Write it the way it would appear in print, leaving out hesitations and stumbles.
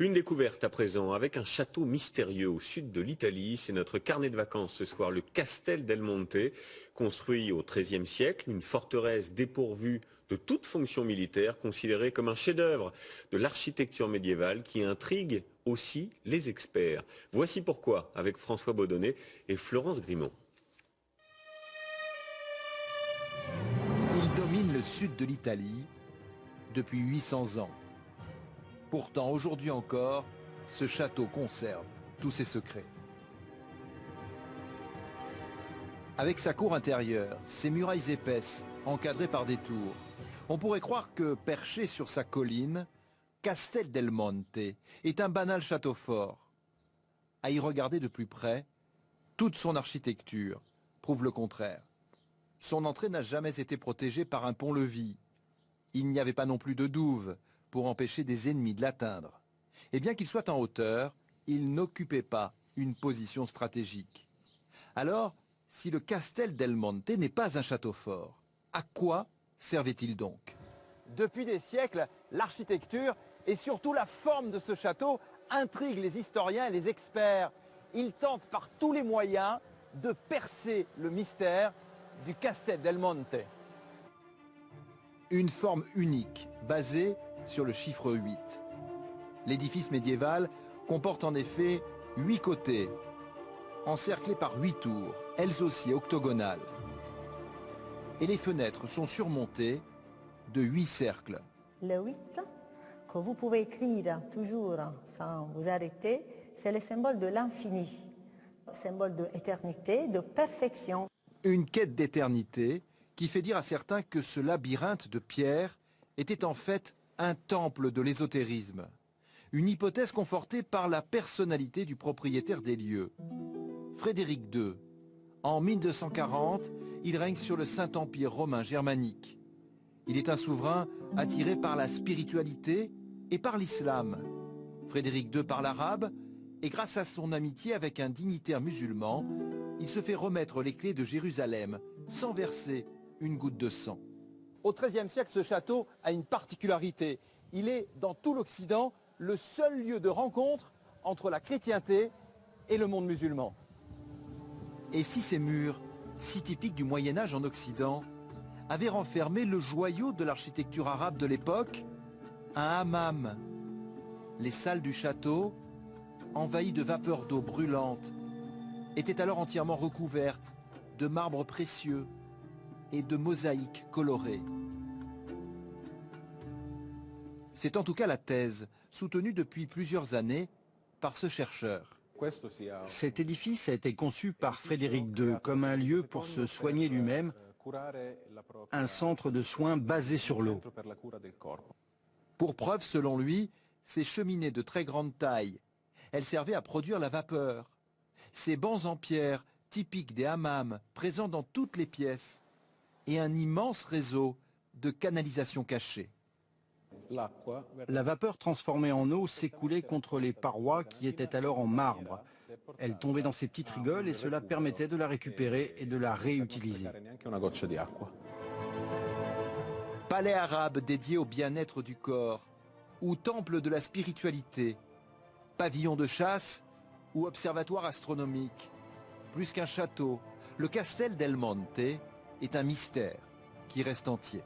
Une découverte à présent avec un château mystérieux au sud de l'Italie. C'est notre carnet de vacances ce soir, le Castel del Monte, construit au XIIIe siècle, une forteresse dépourvue de toute fonction militaire, considérée comme un chef-d'œuvre de l'architecture médiévale qui intrigue aussi les experts. Voici pourquoi avec François Baudonnet et Florence Grimont. Il domine le sud de l'Italie depuis 800 ans. Pourtant, aujourd'hui encore, ce château conserve tous ses secrets. Avec sa cour intérieure, ses murailles épaisses, encadrées par des tours, on pourrait croire que, perché sur sa colline, Castel del Monte est un banal château fort. À y regarder de plus près, toute son architecture prouve le contraire. Son entrée n'a jamais été protégée par un pont-levis. Il n'y avait pas non plus de douve pour empêcher des ennemis de l'atteindre. Et bien qu'il soit en hauteur, il n'occupait pas une position stratégique. Alors, si le Castel del Monte n'est pas un château fort, à quoi servait-il donc? Depuis des siècles, l'architecture et surtout la forme de ce château intrigue les historiens et les experts. Ils tentent par tous les moyens de percer le mystère du Castel del Monte. Une forme unique, basée sur le chiffre 8. L'édifice médiéval comporte en effet 8 côtés, encerclés par 8 tours, elles aussi octogonales. Et les fenêtres sont surmontées de 8 cercles. Le 8, que vous pouvez écrire toujours sans vous arrêter, c'est le symbole de l'infini, symbole d'éternité, de perfection. Une quête d'éternité qui fait dire à certains que ce labyrinthe de pierre était en fait un temple de l'ésotérisme. Une hypothèse confortée par la personnalité du propriétaire des lieux. Frédéric II. En 1240, il règne sur le Saint-Empire romain germanique. Il est un souverain attiré par la spiritualité et par l'islam. Frédéric II parle arabe et grâce à son amitié avec un dignitaire musulman, il se fait remettre les clés de Jérusalem sans verser une goutte de sang. Au XIIIe siècle, ce château a une particularité. Il est, dans tout l'Occident, le seul lieu de rencontre entre la chrétienté et le monde musulman. Et si ces murs, si typiques du Moyen-Âge en Occident, avaient renfermé le joyau de l'architecture arabe de l'époque, un hammam? Les salles du château, envahies de vapeurs d'eau brûlantes, étaient alors entièrement recouvertes de marbre précieux et de mosaïques colorées. C'est en tout cas la thèse, soutenue depuis plusieurs années par ce chercheur. Cet édifice a été conçu par Frédéric II comme un lieu pour se soigner lui-même, un centre de soins basé sur l'eau. Pour preuve, selon lui, ces cheminées de très grande taille, elles servaient à produire la vapeur. Ces bancs en pierre, typiques des hammams, présents dans toutes les pièces, et un immense réseau de canalisations cachées. La vapeur transformée en eau s'écoulait contre les parois qui étaient alors en marbre. Elle tombait dans ces petites rigoles et cela permettait de la récupérer et de la réutiliser. Palais arabe dédié au bien-être du corps, ou temple de la spiritualité, pavillon de chasse ou observatoire astronomique. Plus qu'un château, le Castel del Monte est un mystère qui reste entier.